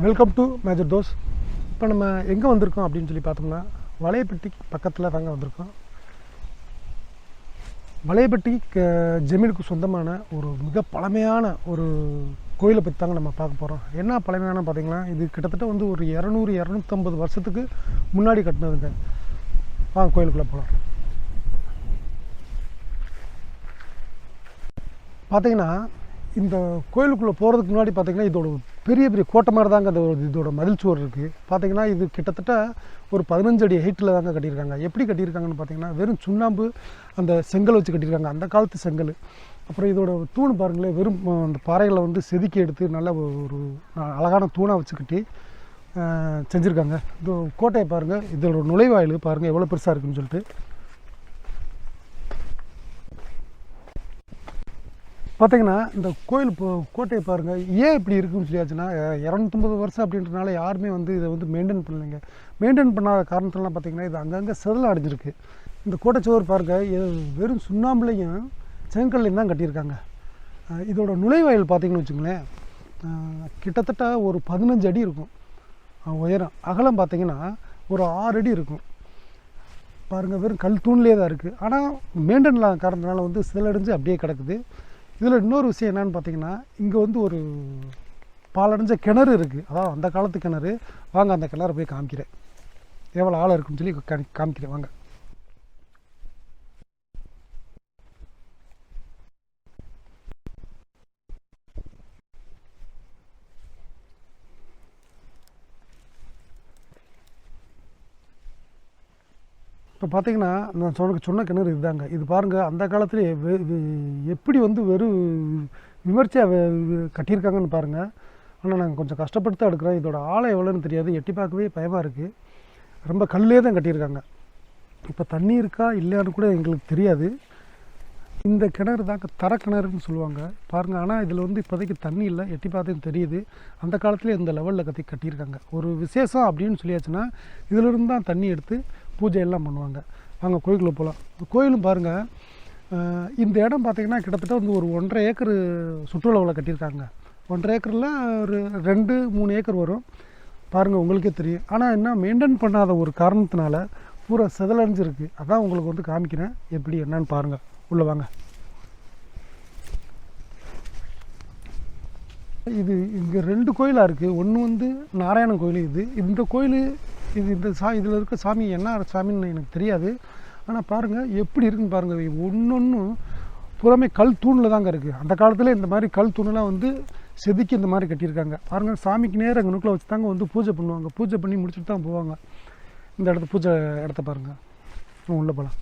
Welcome to MajorDose. இப்போ நம்ம எங்கே வந்திருக்கோம் அப்படின்னு சொல்லி பார்த்தோம்னா வலையப்பட்டிக்கு பக்கத்தில் தாங்க வந்திருக்கோம். வலையப்பட்டி ஜமீனுக்கு சொந்தமான ஒரு மிக பழமையான ஒரு கோயிலை பற்றி தாங்க நம்ம பார்க்க போகிறோம். என்ன பழமையான பார்த்தீங்கன்னா, இது கிட்டத்தட்ட வந்து ஒரு 200-250 வருஷத்துக்கு முன்னாடி கட்டினதுங்க. வாங்க கோயிலுக்குள்ளே போகலாம். பார்த்தீங்கன்னா, இந்த கோயிலுக்குள்ளே போகிறதுக்கு முன்னாடி பார்த்தீங்கன்னா இதோட பெரிய பெரிய கோட்டை மாதிரி தாங்க அந்த இதோட மதில் சுவர் இருக்குது. பார்த்தீங்கன்னா இது கிட்டத்தட்ட ஒரு 15 அடி ஹைட்டில் தாங்க கட்டியிருக்காங்க. எப்படி கட்டியிருக்காங்கன்னு பார்த்தீங்கன்னா, வெறும் சுண்ணாம்பு அந்த செங்கல் வச்சு கட்டியிருக்காங்க, அந்த காலத்து செங்கல். அப்புறம் இதோட தூண் பாருங்களேன், வெறும் அந்த பாறைகளை வந்து செதுக்கி எடுத்து நல்ல ஒரு அழகான தூணாக வச்சு கட்டி செஞ்சுருக்காங்க. இது கோட்டையை பாருங்கள், இதோட நுழைவாயில் பாருங்கள் எவ்வளோ பெருசாக இருக்குன்னு சொல்லிட்டு. பார்த்தீங்கன்னா இந்த கோயில் கோட்டையை பாருங்கள் ஏன் இப்படி இருக்குன்னு சொல்லியாச்சுன்னா, 250 வருஷம் அப்படின்றனால யாருமே வந்து இதை வந்து மெயின்டைன் பண்ணலைங்க. மெயின்டைன் பண்ணாத காரணத்துலாம் பார்த்தீங்கன்னா இது அங்கங்கே செதில் அடைஞ்சிருக்கு. இந்த கோட்டைச்சுவர் பாருங்கள் வெறும் சுண்ணாம்புலையும் செங்கல்லையும் தான் கட்டியிருக்காங்க. இதோட நுழைவாயில் பார்த்தீங்கன்னு வச்சுங்களேன், கிட்டத்தட்ட ஒரு 15 அடி இருக்கும் உயரம். அகலம் பார்த்தீங்கன்னா ஒரு 6 அடி இருக்கும். பாருங்கள் வெறும் கல் தூண்லேயே தான் இருக்குது. ஆனால் மெயின்டைன் இல்லாத காரணத்தினால வந்து செதிலடைஞ்சு அப்படியே கிடக்குது. இதில் இன்னொரு விஷயம் என்னென்னு பார்த்தீங்கன்னா, இங்கே வந்து ஒரு பாலடைஞ்ச கிணறு இருக்குது. அதாவது அந்த காலத்து கிணறு. வாங்க அந்த கிணறு போய் காமிக்கிறேன், எவ்வளோ ஆழம் இருக்குன்னு சொல்லி காமிக்கிறேன் வாங்க. இப்போ பார்த்தீங்கன்னா நான் சொன்ன கிணறு இதுதாங்க. இது பாருங்கள் அந்த காலத்துலேயே எப்படி வந்து வெறும் விமர்சையாக கட்டியிருக்காங்கன்னு பாருங்கள். ஆனால் நாங்கள் கொஞ்சம் கஷ்டப்பட்டு தான் எடுக்கிறோம். இதோட ஆழம் எவ்வளோன்னு தெரியாது, எட்டி பார்க்கவே பயமாக இருக்குது. ரொம்ப கல்லே தான் கட்டியிருக்காங்க. இப்போ தண்ணி இருக்கா இல்லையான்னு கூட எங்களுக்கு தெரியாது. இந்த கிணறு தாங்க தர கிணறுன்னு சொல்லுவாங்க பாருங்கள். ஆனால் இதில் வந்து இப்போதைக்கு தண்ணி இல்லை, எட்டி பார்த்தேன்னு தெரியுது. அந்த காலத்துலேயே இந்த லெவலில் கட்டியிருக்காங்க. ஒரு விசேஷம் அப்படின்னு சொல்லியாச்சுன்னா இதிலிருந்து தான் தண்ணி எடுத்து பூஜை எல்லாம் பண்ணுவாங்க. வாங்க கோயிலுக்குள்ளே போகலாம். கோயிலும் பாருங்கள், இந்த இடம் பார்த்திங்கன்னா கிட்டத்தட்ட வந்து ஒரு 1.5 ஏக்கர் சுற்றுலாவில் கட்டியிருக்காங்க. 1.5 ஏக்கரில் ஒரு 2-3 ஏக்கர் வரும் பாருங்கள், உங்களுக்கே தெரியும். ஆனால் என்ன மெயின்டைன் பண்ணாத ஒரு காரணத்தினால பூரா செதலடைஞ்சிருக்கு. அதான் உங்களுக்கு வந்து காமிக்கிறேன் எப்படி என்னன்னு பாருங்கள். உள்ளே வாங்க. இது இங்கே 2 கோயிலாக இருக்குது. ஒன்று வந்து நாராயணன் கோயில். இந்த கோயில் இதில் இருக்க சாமி என்ன சாமின்னு எனக்கு தெரியாது. ஆனால் பாருங்கள் எப்படி இருக்குன்னு பாருங்கள். ஒன்றொன்றும் புறமே கல் தூணில் தாங்க இருக்குது. அந்த காலத்தில் இந்த மாதிரி கல் தூணெலாம் வந்து செதுக்கி இந்த மாதிரி கட்டியிருக்காங்க பாருங்கள். சாமிக்கு நேரம் அங்கே நுக்கில் வச்சு தாங்க வந்து பூஜை பண்ணுவாங்க. பூஜை பண்ணி முடிச்சுட்டு தான் போவாங்க. இந்த பூஜை இடத்த பாருங்கள், உள்ளே போகலாம்.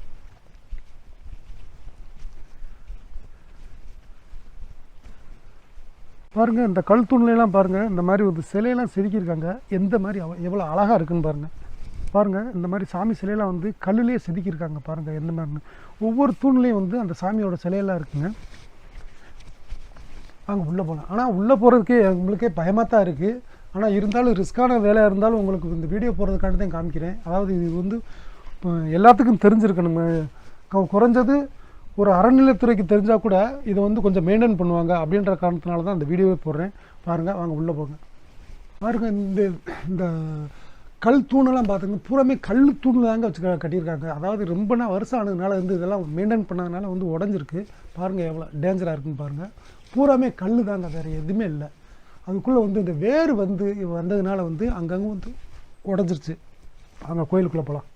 பாருங்கள் இந்த கல் தூண்லாம் பாருங்கள், இந்த மாதிரி ஒரு சிலையெல்லாம் செதுக்கியிருக்காங்க. எந்த மாதிரி எவ்வளோ அழகாக இருக்குன்னு பாருங்கள். பாருங்கள் இந்த மாதிரி சாமி சிலையெல்லாம் வந்து கல்லுலேயே செதுக்கியிருக்காங்க பாருங்கள் எந்த மாதிரின்னு. ஒவ்வொரு தூண்லேயும் வந்து அந்த சாமியோட சிலையெல்லாம் இருக்குங்க. வாங்க உள்ளே போகலாம். ஆனால் உள்ளே போகிறதுக்கே உங்களுக்கே பயமாக தான் இருக்குது. ஆனால் இருந்தாலும் ரிஸ்க்கான வேலையாக இருந்தாலும் உங்களுக்கு இந்த வீடியோ போகிறதுக்காண்டி தான் காமிக்கிறேன். அதாவது இது வந்து எல்லாத்துக்கும் தெரிஞ்சிருக்கணுங்க. குறைஞ்சது ஒரு அறநிலையத்துறைக்கு தெரிஞ்சால் கூட இதை வந்து கொஞ்சம் மெயின்டைன் பண்ணுவாங்க அப்படின்ற காரணத்தினால தான் இந்த வீடியோவே போடுறேன். பாருங்கள் வாங்க உள்ளே போங்க. பாருங்கள் இந்த கல் தூணெல்லாம் பார்த்துங்க, பூராமே கல் தூணில் தாங்க வச்சு கட்டியிருக்காங்க. அதாவது ரொம்ப வருஷம் ஆனதுனால வந்து இதெல்லாம் மெயின்டைன் பண்ணதுனால வந்து உடஞ்சிருக்கு. பாருங்கள் எவ்வளோ டேஞ்சராக இருக்குன்னு பாருங்கள். பூராமே கல் தாங்க, வேறு எதுவுமே இல்லை. அதுக்குள்ளே வந்து இந்த வேர் வந்து வந்ததுனால வந்து அங்கங்கே வந்து உடஞ்சிருச்சு. அங்கே கோயிலுக்குள்ளே போகலாம்.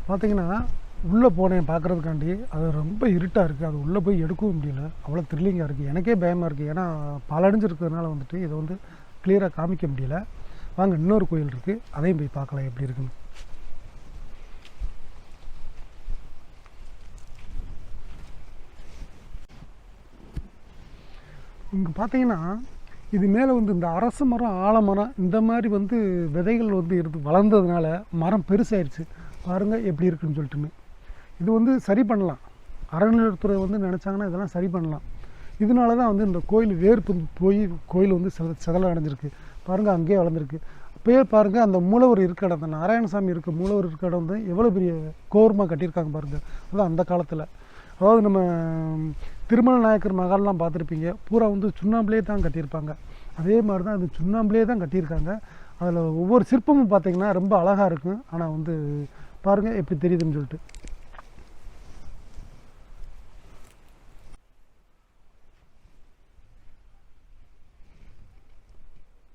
பார்த்தீங்கன்னா உள்ளே போனேன் பார்க்குறதுக்காண்டி. அது ரொம்ப இருட்டாக இருக்குது, அது உள்ளே போய் எடுக்கவும் முடியல. அவ்வளோ த்ரில்லிங்காக இருக்குது. எனக்கே பயமாக இருக்குது, ஏன்னா பாலடைஞ்சிருக்கிறதுனால வந்துட்டு இதை வந்து கிளியராக காமிக்க முடியல. வாங்க, இன்னொரு கோயில் இருக்குது, அதையும் போய் பார்க்கலாம் எப்படி இருக்குன்னு. இங்கே பார்த்தீங்கன்னா இது மேலே வந்து இந்த அரச மரம், ஆலமரம் இந்த மாதிரி வந்து விதைகள் வந்து இருந்து வளர்ந்ததுனால மரம் பெருசாகிடுச்சு. பாருங்கள் எப்படி இருக்குன்னு சொல்லிட்டுன்னு. இது வந்து சரி பண்ணலாம், அறநிலையத்துறை வந்து நினச்சாங்கன்னா இதெல்லாம் சரி பண்ணலாம். இதனால தான் வந்து இந்த கோயில் வேர்ப்பு போய் கோயில் வந்து செதல அடைஞ்சிருக்கு. பாருங்கள், அங்கேயே வளர்ந்துருக்கு. அப்போயே பாருங்கள், அந்த மூலவர் இருக்க இடம், அந்த நாராயணசாமி இருக்க மூலவர் இருக்க இடம் வந்து எவ்வளோ பெரிய கோரமாக கட்டியிருக்காங்க பாருங்கள். அதுதான் அந்த காலத்தில். அதாவது நம்ம திருமல நாயக்கர் மகால்லாம் பார்த்துருப்பீங்க, பூரா வந்து சுண்ணாம்புலேயே தான் கட்டியிருப்பாங்க. அதே மாதிரி தான் அது சுண்ணாம்புலேயே தான் கட்டியிருக்காங்க. அதில் ஒவ்வொரு சிற்பமும் பார்த்திங்கன்னா ரொம்ப அழகாக இருக்கும். ஆனால் வந்து பாருங்கள் எப்படி தெரியுதுன்னு சொல்லிட்டு.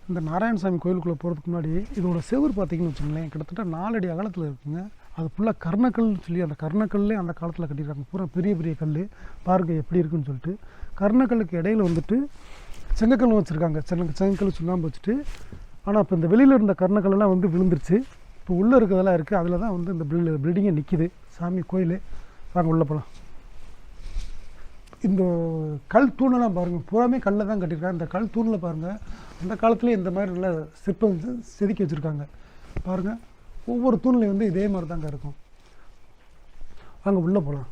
இந்த நாராயணசாமி கோயிலுக்குள்ளே போகிறதுக்கு முன்னாடி இதோட செவுர் பார்த்திங்கன்னு வச்சுங்களேன், கிட்டத்தட்ட 4 அடி அகலத்தில் இருக்குங்க. அது ஃபுல்லாக கர்ணக்கல்னு சொல்லி, அந்த கர்ணக்கல்லே அந்த காலத்தில் கட்டியிருக்காங்க. பூரா பெரிய பெரிய கல். பாருங்கள் எப்படி இருக்குன்னு சொல்லிட்டு. கர்ணக்கல்லுக்கு இடையில வந்துட்டு செங்கக்கல்லும் வச்சுருக்காங்க. செங்கக்கல் சுண்ணாம்பு வச்சுட்டு. ஆனால் இப்போ இந்த வெளியில் இருந்த கர்ணக்கல்லாம் வந்து விழுந்துருச்சு. இப்போ உள்ளே இருக்கிறதெல்லாம் இருக்குது. அதில் தான் வந்து இந்த பில்டிங்கே நிற்கிது. சாமி கோயில். வாங்க உள்ளே போகலாம். இந்த கல் தூணெல்லாம் பாருங்கள், பூராமே கல்லில் தான் கட்டியிருக்காங்க. இந்த கல் தூணில் பாருங்கள், அந்த காலத்துலேயே இந்த மாதிரி நல்லா சிற்பம் செதுக்கி வச்சுருக்காங்க. பாருங்கள், ஒவ்வொரு தூண்லையும் வந்து இதே மாதிரி தாங்க இருக்கும். வாங்க உள்ளே போகலாம்.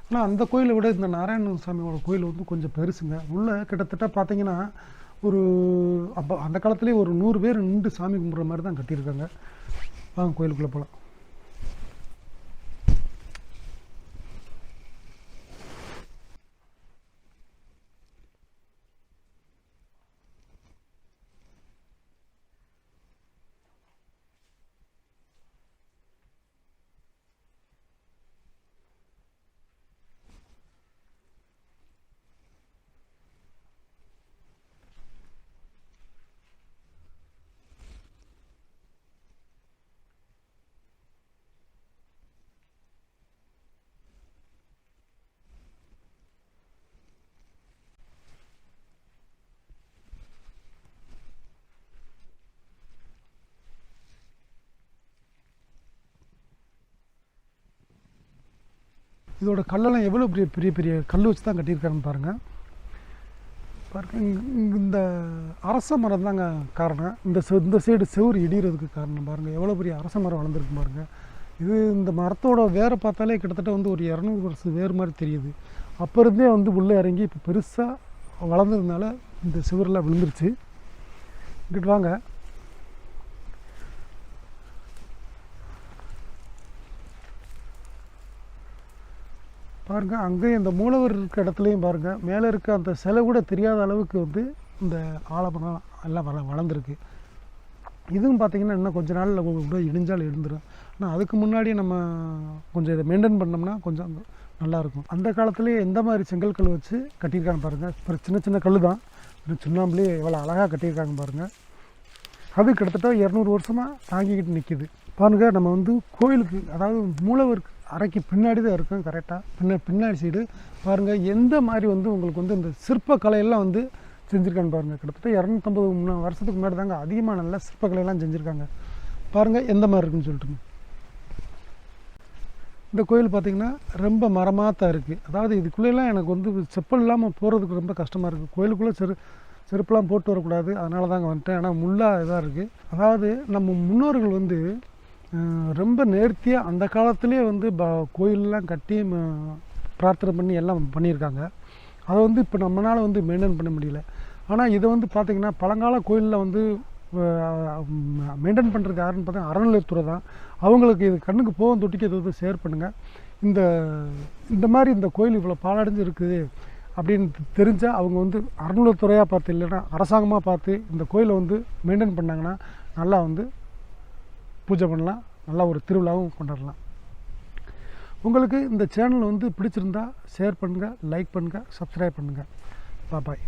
ஆனால் அந்த கோயிலை விட இந்த நாராயணசாமியோட கோயில் வந்து கொஞ்சம் பெருசுங்க. உள்ளே கிட்டத்தட்ட பார்த்தீங்கன்னா ஒரு அப்போ அந்த காலத்துலேயே ஒரு 100 பேர் நின்று சாமி கும்பிட்ற மாதிரி தான் கட்டியிருக்காங்க. வாங்க கோயிலுக்குள்ளே போகலாம். இதோட கல்லெல்லாம் எவ்வளோ பெரிய பெரிய பெரிய கல் வச்சு தான் கட்டியிருக்காருன்னு பாருங்கள். இந்த அரச மரம் தாங்க காரணம். இந்த சைடு செவுறு இடிகிறதுக்கு காரணம் பாருங்கள். எவ்வளோ பெரிய அரச மரம் வளர்ந்துருக்கு பாருங்கள். இது இந்த மரத்தோட வேரை பார்த்தாலே கிட்டத்தட்ட வந்து ஒரு 200 வருஷம் வேறு மாதிரி தெரியுது. அப்போ இருந்தே வந்து உள்ளே இறங்கி இப்போ பெருசாக வளர்ந்ததுனால இந்த செவுரெலாம் விழுந்துருச்சு. இங்கிட்டு வாங்க. பாருங்கள், அங்கேயும் இந்த மூலவர் இருக்க இடத்துலையும் பாருங்கள், மேலே இருக்க அந்த சிலை கூட தெரியாத அளவுக்கு வந்து இந்த ஆலமரம் எல்லாம் வளர்ந்துருக்கு. இதுவும் பார்த்திங்கன்னா இன்னும் கொஞ்சம் நாளில் கூட இடிஞ்சால் இருந்துடும். ஆனால் அதுக்கு முன்னாடி நம்ம கொஞ்சம் இதை மெயின்டைன் பண்ணோம்னா கொஞ்சம் நல்லாயிருக்கும். அந்த காலத்துலேயே எந்த மாதிரி செங்கல் கல் வச்சு கட்டியிருக்காங்க பாருங்கள். இப்போ சின்ன சின்ன கல் தான், சுண்ணாம்புலேயே எவ்வளோ அழகாக கட்டியிருக்காங்க பாருங்கள். அது கிட்டத்தட்ட 200 வருஷமாக தாங்கிக்கிட்டு நிற்கிது. பாருங்கள், நம்ம வந்து கோயிலுக்கு, அதாவது மூலவர் அறைக்கு பின்னாடி தான் இருக்கும். கரெக்டாக பின்னாடி சைடு பாருங்கள் எந்த மாதிரி வந்து உங்களுக்கு வந்து இந்த சிற்பக்கலையெல்லாம் வந்து செஞ்சுருக்கான்னு பாருங்கள். கிட்டத்தட்ட 250 வருஷத்துக்கு முன்னாடி தாங்க அதிகமாக நல்ல சிற்பக்கலையெல்லாம் செஞ்சுருக்காங்க. பாருங்கள் எந்த மாதிரி இருக்குன்னு சொல்லிட்டு. இந்த கோயில் பார்த்திங்கன்னா ரொம்ப மரமாக தான் இருக்குது. அதாவது இதுக்குள்ளேலாம் எனக்கு வந்து செப்பல் இல்லாமல் போகிறதுக்கு ரொம்ப கஷ்டமாக இருக்குது. கோயிலுக்குள்ளே செருப்பெல்லாம் போட்டு வரக்கூடாது, அதனால தாங்க வந்துட்டேன். ஆனால் முள்ளாக இதாக இருக்குது. அதாவது நம்ம முன்னோர்கள் வந்து ரொம்ப நேர்த்தியாக அந்த காலத்துலேயே வந்து கோயிலெலாம் கட்டி பிரார்த்தனை பண்ணி எல்லாம் பண்ணியிருக்காங்க. அதை வந்து இப்போ நம்மளால் வந்து மெயின்டைன் பண்ண முடியல. ஆனால் இதை வந்து பார்த்திங்கன்னா பழங்கால கோயிலில் வந்து மெயின்டைன் பண்ணுறதுக்கு யாருன்னு பார்த்தா அறநிலையத்துறை தான். அவங்களுக்கு இது கண்ணுக்கு போகும் தொட்டிக்கு இதை வந்து ஷேர் பண்ணுங்கள். இந்த மாதிரி இந்த கோயில் இவ்வளோ பாழடைஞ்சு இருக்குது அப்படின்னு தெரிஞ்சால் அவங்க வந்து அறநிலையத்துறையாக பார்த்து, இல்லைன்னா அரசாங்கமாக பார்த்து இந்த கோயிலை வந்து மெயின்டைன் பண்ணாங்கன்னா நல்லா வந்து பூஜை பண்ணலாம், நல்லா ஒரு திருவிழாவும் கொண்டாடலாம். உங்களுக்கு இந்த சேனல் வந்து பிடிச்சிருந்தா ஷேர் பண்ணுங்கள், லைக் பண்ணுங்கள், சப்ஸ்கிரைப் பண்ணுங்கள். பாய்.